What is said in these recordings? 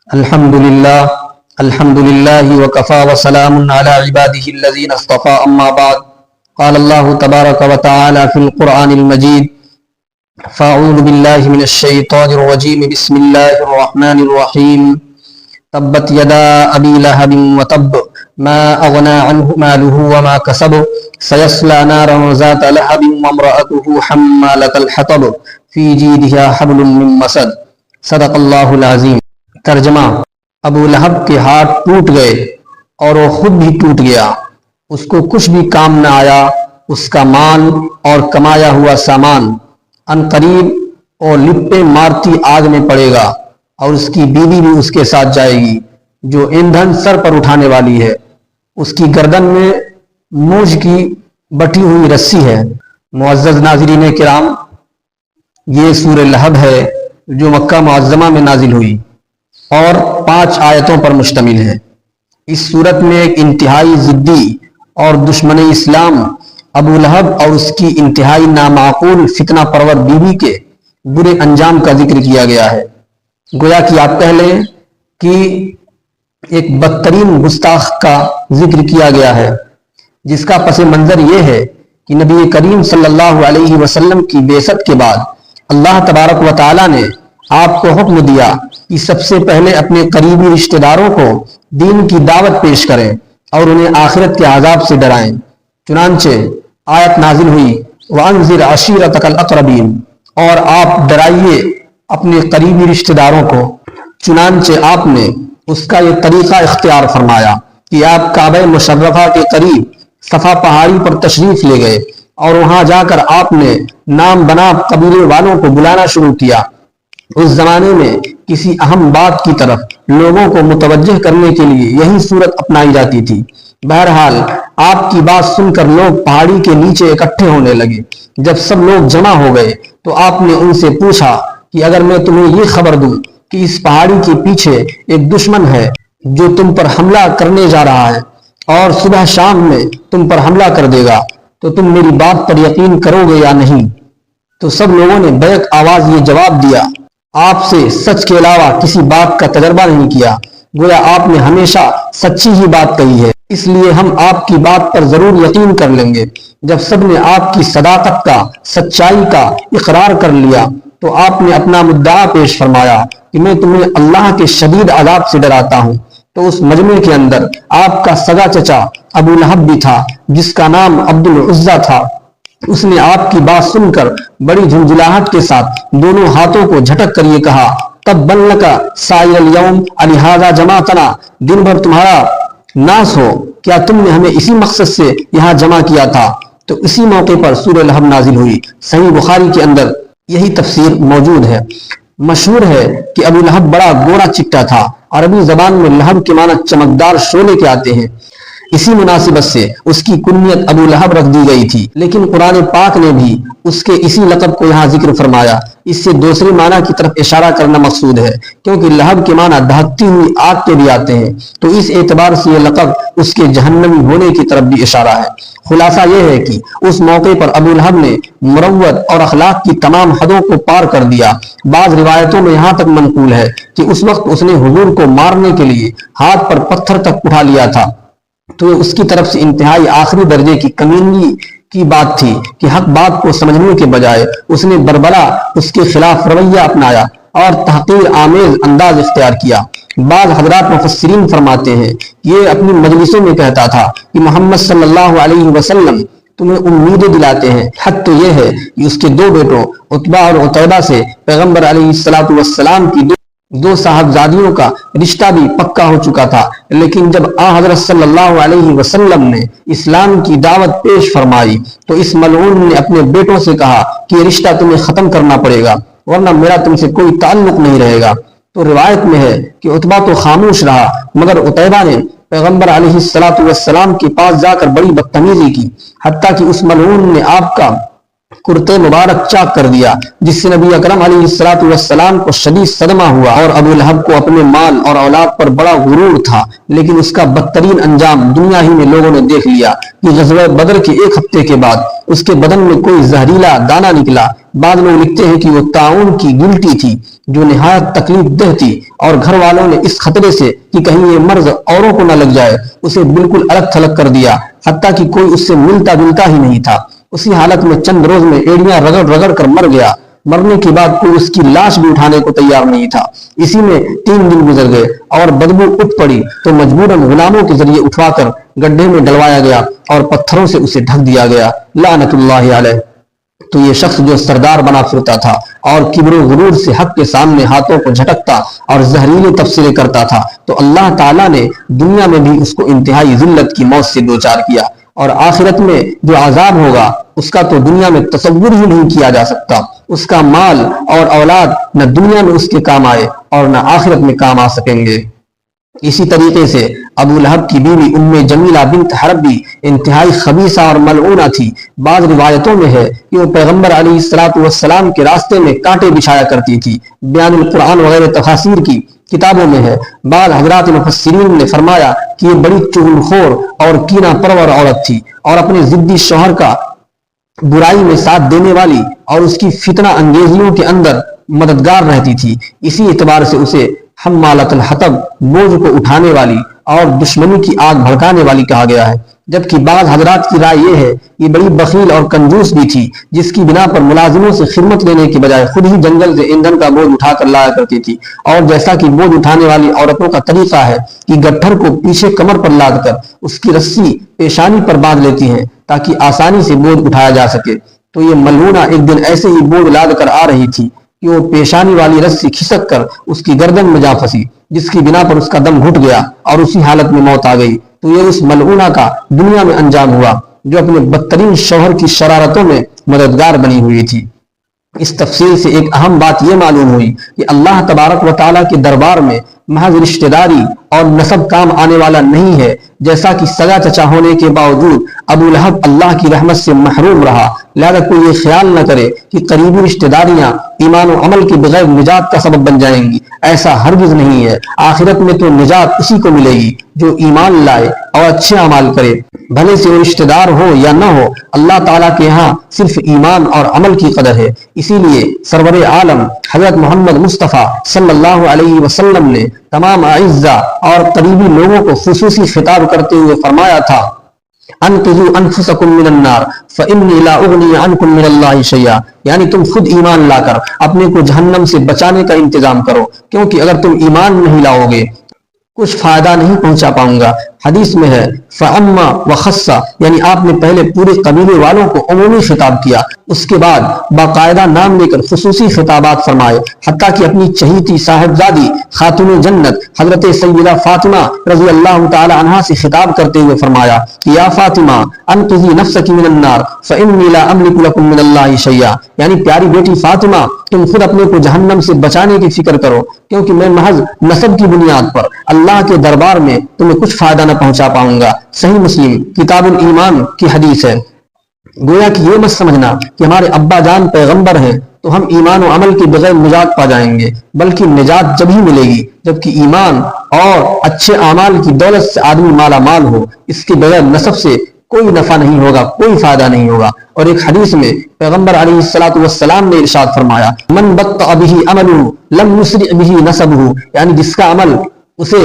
الحمد لله وكفى وسلام على عباده الذين اصطفى أما بعد قال الله تبارك وتعالى في القرآن المجيد فأعوذ بالله من الشيطان الرجيم بسم الله الرحمن الرحيم تبت يدا أبي لهب وتب ما أغنى عنه ماله وما كسب سيصلى نارا ذات لهب وامرأته حمالة الحطب في جيدها حبل من مسد صدق الله العظيم۔ ترجمہ: ابو لہب کے ہاتھ ٹوٹ گئے اور وہ خود بھی ٹوٹ گیا، اس کو کچھ بھی کام نہ آیا، اس کا مال اور کمایا ہوا سامان ان قریب اور لپے مارتی آگ میں پڑے گا، اور اس کی بیوی بھی اس کے ساتھ جائے گی جو ایندھن سر پر اٹھانے والی ہے، اس کی گردن میں موج کی بٹی ہوئی رسی ہے۔ معزز ناظرین کرام، یہ سورہ لہب ہے جو مکہ معظمہ میں نازل ہوئی اور 5 آیتوں پر مشتمل ہے۔ اس صورت میں ایک انتہائی ضدی اور دشمن اسلام ابو لہب اور اس کی انتہائی نامعقول فتنہ پرور بیوی کے برے انجام کا ذکر کیا گیا ہے۔ گویا کہ آپ کہہ لیں کہ ایک بدترین گستاخ کا ذکر کیا گیا ہے، جس کا پس منظر یہ ہے کہ نبی کریم صلی اللہ علیہ وسلم کی بعثت کے بعد اللہ تبارک و تعالی نے آپ کو حکم دیا کہ سب سے پہلے اپنے قریبی رشتہ داروں کو دین کی دعوت پیش کریں اور انہیں آخرت کے عذاب سے ڈرائیں۔ چنانچہ آیت نازل ہوئی وَأَنذِرْ عَشِيرَتَكَ الْأَقْرَبِينَ، اور آپ ڈرائیے اپنے قریبی رشتہ داروں کو۔ چنانچہ آپ نے اس کا یہ طریقہ اختیار فرمایا کہ آپ کعبہ مشرفہ کے قریب صفا پہاڑی پر تشریف لے گئے اور وہاں جا کر آپ نے نام بنا قبیلے والوں کو بلانا شروع کیا۔ اس زمانے میں کسی اہم بات کی طرف لوگوں کو متوجہ کرنے کے لیے یہی صورت اپنائی جاتی تھی۔ بہرحال آپ کی بات سن کر لوگ پہاڑی کے نیچے اکٹھے ہونے لگے۔ جب سب لوگ جمع ہو گئے تو آپ نے ان سے پوچھا کہ اگر میں تمہیں یہ خبر دوں کہ اس پہاڑی کے پیچھے ایک دشمن ہے جو تم پر حملہ کرنے جا رہا ہے اور صبح شام میں تم پر حملہ کر دے گا، تو تم میری بات پر یقین کرو گے یا نہیں؟ تو سب لوگوں نے بیک آواز یہ جواب دیا، آپ سے سچ کے علاوہ کسی بات کا تجربہ نہیں کیا، گویا آپ نے ہمیشہ سچی ہی بات کہی ہے، اس لیے ہم آپ کی بات پر ضرور یقین کر لیں گے۔ جب سب نے آپ کی صداقت کا، سچائی کا اقرار کر لیا تو آپ نے اپنا مدعا پیش فرمایا کہ میں تمہیں اللہ کے شدید عذاب سے ڈراتا ہوں۔ تو اس مجمع کے اندر آپ کا سگا چچا ابو لہب بھی تھا، جس کا نام عبد العزیٰ تھا۔ اس نے آپ کی بات سن کر بڑی جھنجھلاہٹ کے ساتھ دونوں ہاتھوں کو جھٹک کر یہ کہا، تبا لک سائر الیوم الہذا جمعتنا، دن بھر تمہارا ناس ہو، کیا تم نے ہمیں اسی مقصد سے یہاں جمع کیا تھا؟ تو اسی موقع پر سورہ لہب نازل ہوئی۔ صحیح بخاری کے اندر یہی تفسیر موجود ہے۔ مشہور ہے کہ ابو لہب بڑا گوڑا چٹا تھا، عربی زبان میں لہب کے معنی چمکدار شعلے کے آتے ہیں، اسی مناسبت سے اس کی کنیت ابو لہب رکھ دی گئی تھی، لیکن قرآن پاک نے بھی اس کے اسی لقب کو یہاں ذکر فرمایا۔ اس سے دوسرے معنی کی طرف اشارہ کرنا مقصود ہے، کیونکہ لہب کے معنی دہکتی ہوئی آگ کے بھی آتے ہیں، تو اس اعتبار سے یہ لقب اس کے جہنمی ہونے کی طرف بھی اشارہ ہے۔ خلاصہ یہ ہے کہ اس موقع پر ابو لہب نے مروت اور اخلاق کی تمام حدوں کو پار کر دیا۔ بعض روایتوں میں یہاں تک منقول ہے کہ اس وقت اس نے حضور کو مارنے کے لیے ہاتھ پر پتھر تک اٹھا لیا تھا، تو اس کی طرف سے انتہائی آخری درجے کی کمینگی کی بات تھی کہ حق بات کو سمجھنے کے بجائے اس نے بربلا اس کے خلاف رویہ اپنایا اور تحقیر آمیز انداز اختیار کیا۔ بعض حضرات مفسرین فرماتے ہیں یہ اپنی مجلسوں میں کہتا تھا کہ محمد صلی اللہ علیہ وسلم تمہیں امیدیں دلاتے ہیں۔ حد تو یہ ہے کہ اس کے 2 بیٹوں عتبہ اور عتیبہ سے پیغمبر علیہ السلام کی دو صاحبزادیوں کا رشتہ بھی پکا ہو چکا تھا، لیکن جب حضرت صلی اللہ علیہ وسلم نے اسلام کی دعوت پیش فرمائی تو اس ملعون نے اپنے بیٹوں سے کہا کہ یہ رشتہ تمہیں ختم کرنا پڑے گا، ورنہ میرا تم سے کوئی تعلق نہیں رہے گا۔ تو روایت میں ہے کہ عتبہ تو خاموش رہا، مگر عتیبہ نے پیغمبر علیہ السلام کے پاس جا کر بڑی بدتمیزی کی، حتیٰ کہ اس ملعون نے آپ کا کرتے مبارک چاک کر دیا، جس سے نبی اکرم علیہ الصلوۃ والسلام کو شدید صدمہ ہوا، اور ابو لہب کو اپنے مال اور اولاد پر بڑا غرور تھا، لیکن اس کا بدترین انجام دنیا ہی میں لوگوں نے دیکھ لیا کہ غزوہ بدر کے ایک ہفتے کے بعد اس کے بدن میں کوئی زہریلا دانہ نکلا۔ بعض لوگ لکھتے ہیں کہ وہ طاعون کی گلٹی تھی جو نہایت تکلیف دہ تھی، اور گھر والوں نے اس خطرے سے کہ کہیں یہ مرض اوروں کو نہ لگ جائے اسے بالکل الگ تھلگ کر دیا، حتیٰ کہ کوئی اس سے ملتا جلتا ہی نہیں تھا۔ اسی حالت میں چند روز میں ایڑیاں رگڑ رگڑ کر مر گیا۔ مرنے کے بعد کوئی اس کی لاش بھی اٹھانے کو تیار نہیں تھا۔ اسی میں 3 دن گزر گئے اور بدبو اٹھ پڑی تو مجبوراً غلاموں کے ذریعے اٹھوا کر گڈھے میں ڈلوایا گیا اور پتھروں سے اسے ڈھک دیا گیا، لعنت اللہ علیہ۔ تو یہ شخص جو سردار بنا پھرتا تھا اور کبر و غرور سے حق کے سامنے ہاتھوں کو جھٹکتا اور زہریلے تبصرے کرتا تھا، تو اللہ تعالیٰ نے دنیا میں بھی اس کو انتہائی ذلت کی موت سے دوچار کیا، اور آخرت میں جو عذاب ہوگا اس کا تو دنیا میں تصور ہی نہیں کیا جا سکتا۔ اس کا مال اور اولاد نہ دنیا میں اس کے کام آئے اور نہ آخرت میں کام آ سکیں گے۔ اسی طریقے سے ابو لہب کی بیوی ام جمیلہ بنت حرب بھی انتہائی خبیثہ اور ملعونہ تھی۔ بعض روایتوں میں ہے کہ وہ پیغمبر علیہ الصلوۃ والسلام کے راستے میں کانٹے بچھایا کرتی تھی۔ بیان القرآن وغیرہ تفاسیر کی کتابوں میں ہے۔ بعض حضرات مفسرین نے فرمایا کہ یہ بڑی چغل خور اور کینہ پرور عورت تھی، اور اپنے ضدی شوہر کا برائی میں ساتھ دینے والی اور اس کی فتنہ انگیزیوں کے اندر مددگار رہتی تھی۔ اسی اعتبار سے اسے حمالۃ الحطب، بوجھ کو اٹھانے والی اور دشمنی کی آگ بھڑکانے والی کہا گیا ہے۔ جبکہ بعض حضرات کی رائے یہ ہے کہ بڑی بخیل اور کنجوس بھی تھی، جس کی بنا پر ملازموں سے خدمت لینے کے بجائے خود ہی جنگل سے ایندھن کا بوجھ اٹھا کر لایا کرتی تھی، اور جیسا کہ بوجھ اٹھانے والی عورتوں کا طریقہ ہے کہ گٹھر کو پیچھے کمر پر لاد کر اس کی رسی پیشانی پر باندھ لیتی ہیں تاکہ آسانی سے بوجھ اٹھایا جا سکے، تو یہ ملعونہ ایک دن ایسے ہی بوجھ لاد کر آ رہی تھی کہ وہ پیشانی والی رسی کھسک کر اس کی گردن میں جا پھنسی، جس کی بنا پر اس کا دم گھٹ گیا اور اسی حالت میں موت آ گئی۔ تو یہ اس ملعونہ کا دنیا میں انجام ہوا جو اپنے بدترین شوہر کی شرارتوں میں مددگار بنی ہوئی تھی۔ اس تفصیل سے ایک اہم بات یہ معلوم ہوئی کہ اللہ تبارک و تعالیٰ کے دربار میں محض رشتہ داری اور نسب کام آنے والا نہیں ہے، جیسا کہ سگا چچا ہونے کے باوجود ابو لہب اللہ کی رحمت سے محروم رہا۔ لہذا کوئی یہ خیال نہ کرے کہ قریبی رشتہ داریاں ایمان و عمل کے بغیر نجات کا سبب بن جائیں گی، ایسا ہرگز نہیں ہے۔ آخرت میں تو نجات اسی کو ملے گی جو ایمان لائے اور اچھے اعمال کرے، بھلے سے وہ رشتہ دار ہو یا نہ ہو۔ اللہ تعالیٰ کے ہاں صرف ایمان اور عمل کی قدر ہے۔ اسی لیے سرور عالم حضرت محمد مصطفیٰ صلی اللہ علیہ وسلم نے تمام اعزاء اور قریبی لوگوں کو خصوصی خطاب کرتے ہوئے فرمایا تھا، انقذوا انفسکم من النار فانی لا اغنی عنکم من اللہ شیئا، یعنی تم خود ایمان لا کر اپنے کو جہنم سے بچانے کا انتظام کرو، کیونکہ اگر تم ایمان نہیں لاؤ گے کچھ فائدہ نہیں پہنچا پاؤں گا۔ حدیث میں ہے فَأَمَّا وَخَصَّ، یعنی آپ نے پہلے پورے قبیلے والوں کو عمومی خطاب کیا، اس کے بعد باقاعدہ نام لے کر خصوصی خطابات فرمائے، حتیٰ کہ اپنی چہیتی صاحبزادی خاتون جنت حضرت سیدہ فاطمہ رضی اللہ تعالی عنہا سے خطاب کرتے ہوئے فرمایا کہ یا فاطمہ انقذی نفسک من النار فإنی لا املک لکم من اللہ شیئا، یعنی پیاری بیٹی فاطمہ تم خود اپنے کو جہنم سے بچانے کی فکر کرو، کیونکہ میں محض نسب کی بنیاد پر اللہ کے دربار میں تمہیں کچھ فائدہ نہ پہنچا پاؤں گا۔ صحیح مسلم کتاب الایمان کی حدیث ہے۔ گویا کہ یہ مت سمجھنا کہ ہمارے ابا جان پیغمبر ہیں تو ہم ایمان و عمل کے بغیر نجات پا جائیں گے، بلکہ نجات جب ہی ملے گی جبکہ ایمان اور اچھے اعمال کی دولت سے آدمی مالا مال ہو۔ اس کے بغیر نسب سے کوئی نفع نہیں ہوگا، کوئی فائدہ نہیں ہوگا۔ اور ایک حدیث میں پیغمبر علیہ الصلوۃ والسلام نے ارشاد فرمایا من بطأ به عمله لم يسرع به نسبه، یعنی جس کا عمل اسے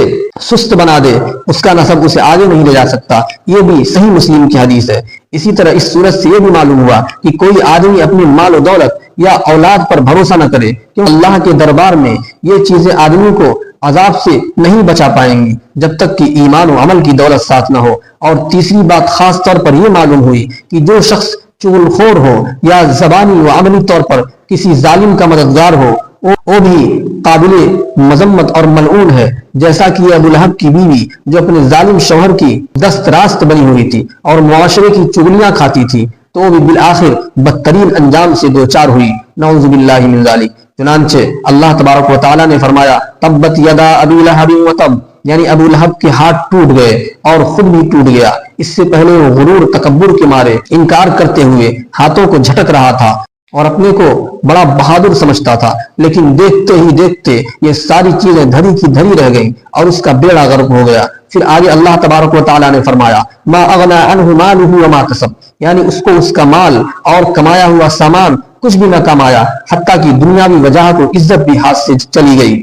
سست بنا دے اس کا نسب اسے آگے نہیں لے جا سکتا۔ یہ بھی صحیح مسلم کی حدیث ہے۔ اسی طرح اس صورت سے یہ بھی معلوم ہوا کہ کوئی آدمی اپنی مال و دولت یا اولاد پر بھروسہ نہ کرے، کیوں اللہ کے دربار میں یہ چیزیں آدمی کو عذاب سے نہیں بچا پائیں گی جب تک کہ ایمان و عمل کی دولت ساتھ نہ ہو۔ اور تیسری بات خاص طور پر یہ معلوم ہوئی کہ جو شخص چغل خور ہو یا زبانی و عملی طور پر کسی ظالم کا مددگار ہو وہ بھی قابل مذمت اور ملعون ہے، جیسا کہ یہ ابو لہب کی بیوی جو اپنے ظالم شوہر کی دست راست بنی ہوئی تھی اور معاشرے کی چغلیاں کھاتی تھی، تو وہ بھی بالآخر بدترین انجام سے دوچار ہوئی، نعوذ باللہ من ذالک۔ چنانچہ اللہ تبارک و تعالیٰ نے فرمایا تبت یدا ابی لہب وتب، یعنی ابو لہب کے ہاتھ ٹوٹ گئے اور خود بھی ٹوٹ گیا۔ اس سے پہلے وہ غرور تکبر کے مارے انکار کرتے ہوئے ہاتھوں کو جھٹک رہا تھا اور اپنے کو بڑا بہادر سمجھتا تھا، لیکن دیکھتے ہی دیکھتے یہ ساری چیزیں دھری کی دھری رہ گئیں اور اس کا بیڑا غرق ہو گیا۔ پھر آگے اللہ تبارک و تعالیٰ نے فرمایا ما اغنى عنه ماله وما کسب، یعنی اس کو اس کا مال اور کمایا ہوا سامان کچھ بھی نہ کمایا، حتیٰ کہ دنیاوی وجاہت و عزت بھی ہاتھ سے چلی گئی۔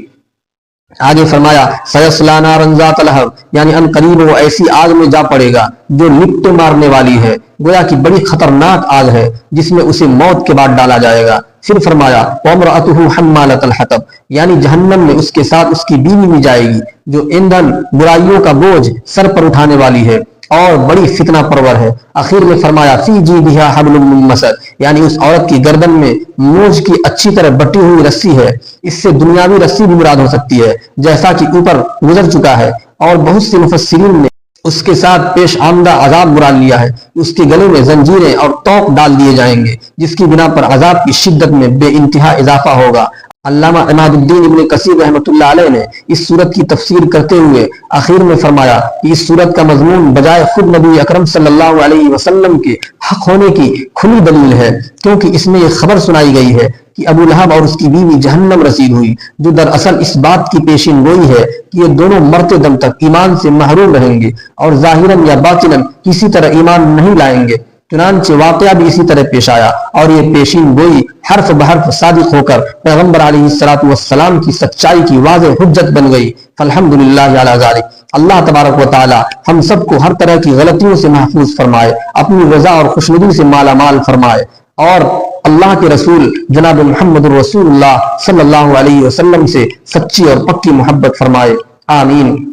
آگے فرمایا سیصلی نارا ذات لہب، یعنی ان قریب وہ ایسی آگ میں جا پڑے گا جو لپٹیں مارنے والی ہے، گویا کہ بڑی خطرناک آگ ہے جس میں اسے موت کے بعد ڈالا جائے گا۔ پھر فرمایا وامرأتہ حمالۃ الحطب، یعنی جہنم میں اس کے ساتھ اس کی بیوی بھی جائے گی جو ایندھن برائیوں کا بوجھ سر پر اٹھانے والی ہے اور بڑی فتنہ پرور ہے۔ آخر میں فرمایا فی جیدہا حبل من مسد، یعنی اس عورت کی گردن میں موج کی اچھی طرح بٹی ہوئی رسی ہے۔ اس سے دنیاوی رسی بھی مراد ہو سکتی ہے جیسا کہ اوپر گزر چکا ہے، اور بہت سے مفسرین نے اس کے ساتھ پیش آمدہ عذاب مراد لیا ہے۔ اس کے گلے میں زنجیریں اور طوق ڈال دیے جائیں گے جس کی بنا پر عذاب کی شدت میں بے انتہا اضافہ ہوگا۔ علامہ عماد الدین ابن کثیر رحمۃ اللہ علیہ نے اس سورت کی تفسیر کرتے ہوئے آخر میں فرمایا کہ اس سورت کا مضمون بجائے خود نبی اکرم صلی اللہ علیہ وسلم کے حق ہونے کی کھلی دلیل ہے، کیونکہ اس میں یہ خبر سنائی گئی ہے کہ ابو لہب اور اس کی بیوی جہنم رسید ہوئی، جو دراصل اس بات کی پیشین گوئی ہے کہ یہ دونوں مرتے دم تک ایمان سے محروم رہیں گے اور ظاہراً یا باطناً کسی طرح ایمان نہیں لائیں گے۔ چنانچہ واقعہ بھی اسی طرح پیش آیا اور یہ پیشین گوئی حرف بحرف صادق ہو کر پیغمبر علیہ الصلوۃ والسلام کی سچائی کی واضح حجت بن گئی۔ فالحمدللہ علی ذلک، اللہ تبارک و تعالی ہم سب کو ہر طرح کی غلطیوں سے محفوظ فرمائے، اپنی رضا اور خوشنودی سے مالا مال فرمائے، اور اللہ کے رسول جناب محمد رسول اللہ صلی اللہ علیہ وسلم سے سچی اور پکی محبت فرمائے، آمین۔